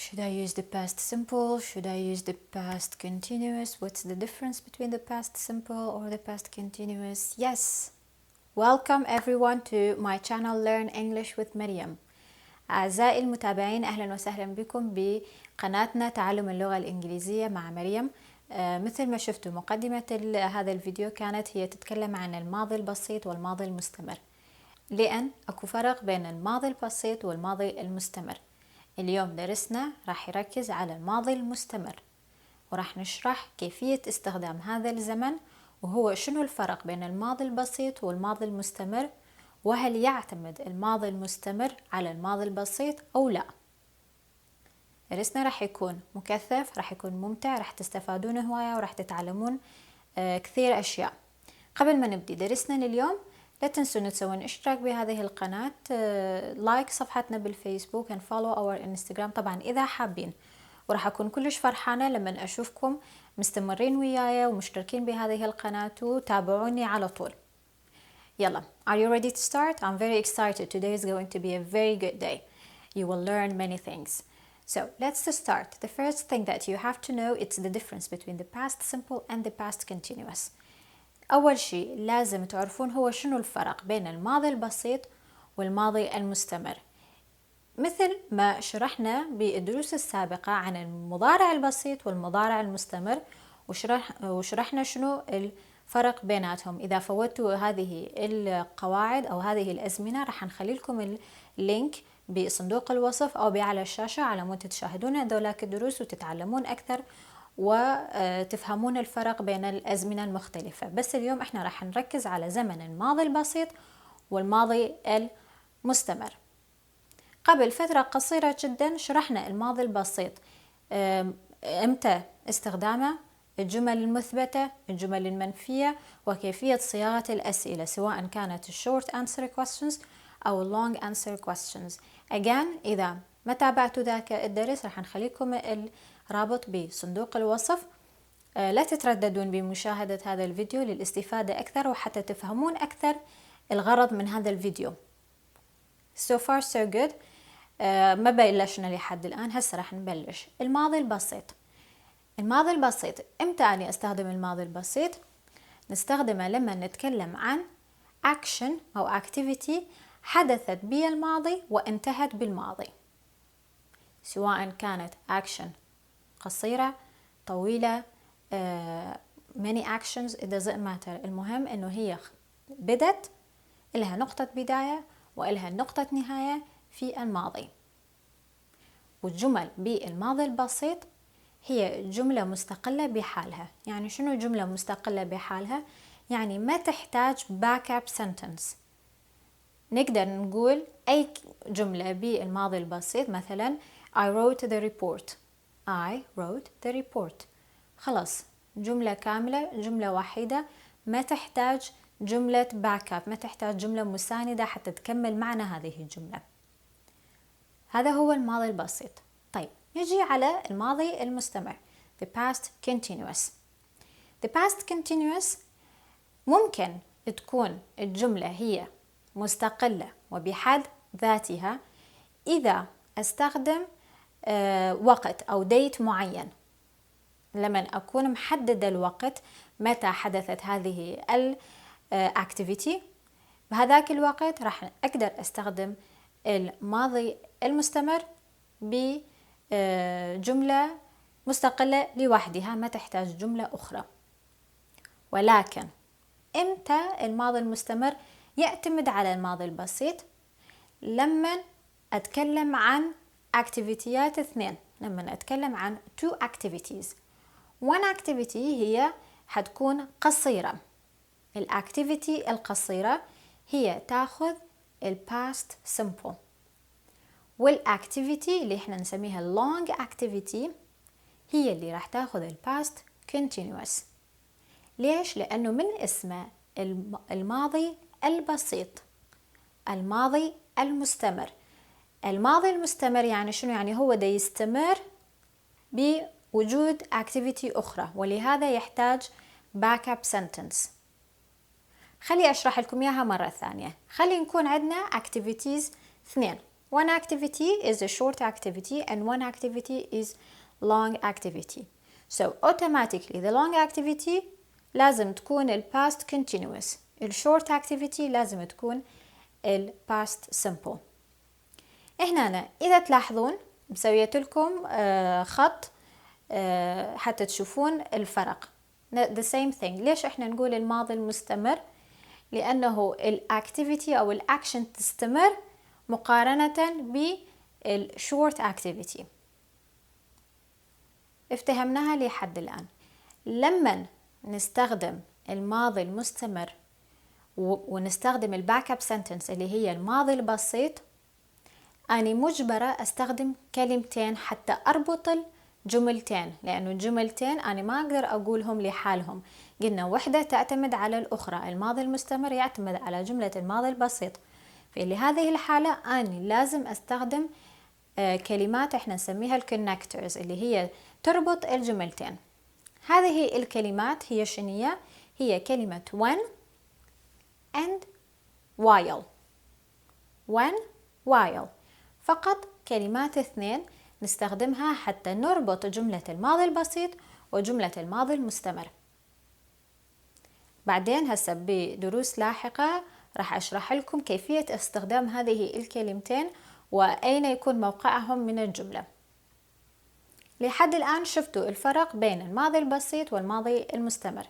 Should I use the past simple? Should I use the past continuous? What's the difference between the past simple or the past continuous? Yes! Welcome everyone to my channel Learn English with مريم. أعزائي المتابعين، أهلا وسهلا بكم بقناتنا تعلم اللغة الإنجليزية مع مريم. مثل ما شفتوا مقدمة هذا الفيديو كانت هي تتكلم عن الماضي البسيط والماضي المستمر، لأن أكو فرق بين الماضي البسيط والماضي المستمر. اليوم درسنا راح يركز على الماضي المستمر، وراح نشرح كيفية استخدام هذا الزمن، وهو شنو الفرق بين الماضي البسيط والماضي المستمر، وهل يعتمد الماضي المستمر على الماضي البسيط أو لا. درسنا راح يكون مكثف، راح يكون ممتع، راح تستفادون هواية وراح تتعلمون كثير أشياء. قبل ما نبدي درسنا لليوم لا تنسون تسوون اشتراك بهذه القناة، لايك صفحتنا بالفيسبوك and follow our انستكرام طبعا إذا حابين، وراح أكون كلش فرحانة لما أشوفكم مستمرين وياي ومشتركين بهذه القناة وتابعوني على طول. يلا, are you ready to start? I'm very excited. Today is going to be a very good day. You will learn many things. So let's start. The first thing that you have to know is the difference between the past simple and the past continuous. أول شيء لازم تعرفون هو شنو الفرق بين الماضي البسيط والماضي المستمر. مثل ما شرحنا بالدروس السابقة عن المضارع البسيط والمضارع المستمر، وشرحنا شنو الفرق بيناتهم. إذا فوتوا هذه القواعد أو هذه الأزمنة راح نخلي لكم اللينك بصندوق الوصف أو بأعلى الشاشة على مود تشاهدون هذولاك الدروس وتتعلمون أكثر وتفهمون الفرق بين الأزمنة المختلفة. بس اليوم احنا راح نركز على زمن الماضي البسيط والماضي المستمر. قبل فترة قصيرة جدا شرحنا الماضي البسيط، امتى استخدامه، الجمل المثبتة، الجمل المنفية، وكيفية صياغة الأسئلة سواء كانت short answer questions أو long answer questions. Again, إذا ما تابعتوا ذاك الدرس راح نخليكم الرابط بصندوق الوصف. لا تترددون بمشاهدة هذا الفيديو للاستفادة أكثر وحتى تفهمون أكثر الغرض من هذا الفيديو. So far so good. ما بلشنا لحد الآن، هسه راح نبلش. الماضي البسيط. الماضي البسيط امتى أنا أستخدم الماضي البسيط؟ نستخدمه لما نتكلم عن action أو activity حدثت بالماضي وانتهت بالماضي، سواء كانت action قصيرة طويلة many actions it doesn't matter. المهم انه هي بدت لها نقطة بداية وإلها نقطة نهاية في الماضي. والجمل بالماضي البسيط هي جملة مستقلة بحالها. يعني شنو جملة مستقلة بحالها؟ يعني ما تحتاج backup sentence. نقدر نقول أي جملة بالماضي البسيط، مثلا I wrote the report. I wrote the report. خلاص جملة كاملة، جملة وحيدة، ما تحتاج جملة باك اب، ما تحتاج جملة مساندة حتى تكمل معنى هذه الجملة. هذا هو الماضي البسيط. طيب نجي على الماضي المستمر. The past continuous. The past continuous ممكن تكون الجملة هي مستقلة وبحد ذاتها إذا استخدم وقت أو ديت معين. لما أكون محددة الوقت متى حدثت هذه الأكتيفيتي، بهذاك الوقت راح أقدر أستخدم الماضي المستمر بجملة مستقلة لوحدها ما تحتاج جملة أخرى. ولكن إمتى الماضي المستمر يعتمد على الماضي البسيط؟ لما أتكلم عن أكتيفيتيات اثنين. لما أتكلم عن two activities. one activity هي حتكون قصيرة. الأكتيفيتي القصيرة هي تاخذ past simple، والأكتيفيتي اللي احنا نسميها long activity هي اللي راح تاخذ past continuous. ليش؟ لأنه من اسمه الماضي البسيط، الماضي المستمر. الماضي المستمر يعني شنو؟ يعني هو دا يستمر بوجود activity أخرى، ولهذا يحتاج backup sentence. خلي أشرح لكم إياها مرة ثانية. خلي نكون عندنا activities اثنين. One activity is a short activity and one activity is long activity. So automatically the long activity لازم تكون ال past continuous. ال short activity لازم تكون ال past simple. هنا إذا تلاحظون مسويت لكم خط حتى تشوفون الفرق. The same thing. ليش احنا نقول الماضي المستمر؟ لأنه الأكتيفيتي أو الأكشن تستمر مقارنة بالشورت أكتيفيتي. افتهمناها لحد الآن. لما نستخدم الماضي المستمر ونستخدم الباك اب سنتنس اللي هي الماضي البسيط، أنا مجبرة أستخدم كلمتين حتى أربط الجملتين، لأنه الجملتين أنا ما أقدر أقولهم لحالهم. قلنا وحدة تعتمد على الأخرى. الماضي المستمر يعتمد على جملة الماضي البسيط، في هذه الحالة أنا لازم أستخدم كلمات احنا نسميها الكونكتورز اللي هي تربط الجملتين. هذه الكلمات هي شنية؟ هي كلمة when and while. when while فقط كلمات اثنين نستخدمها حتى نربط جملة الماضي البسيط وجملة الماضي المستمر. بعدين هسه بدروس لاحقة راح أشرح لكم كيفية استخدام هذه الكلمتين وأين يكون موقعهم من الجملة. لحد الآن شفتوا الفرق بين الماضي البسيط والماضي المستمر.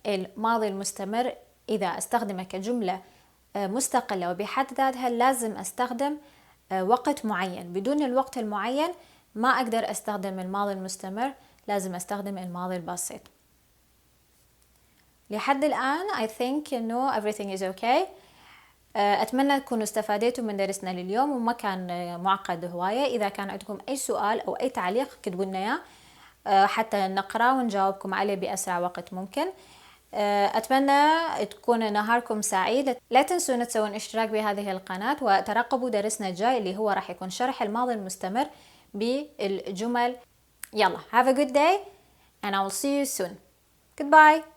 الماضي المستمر إذا استخدمه كجملة مستقلة وبحد ذاتها لازم أستخدم وقت معين. بدون الوقت المعين ما أقدر أستخدم الماضي المستمر، لازم أستخدم الماضي البسيط. لحد الآن I think no everything is okay. أتمنى تكونوا استفادتوا من درسنا لليوم وما كان معقد هواية. إذا كان عندكم أي سؤال أو أي تعليق كتبوا لنا إياه حتى نقرأ ونجاوبكم عليه بأسرع وقت ممكن. أتمنى تكون نهاركم سعيد. لا تنسون تسوون اشتراك بهذه القناة وترقبوا درسنا الجاي اللي هو راح يكون شرح الماضي المستمر بالجمل. يلا have a good day and I will see you soon. Goodbye.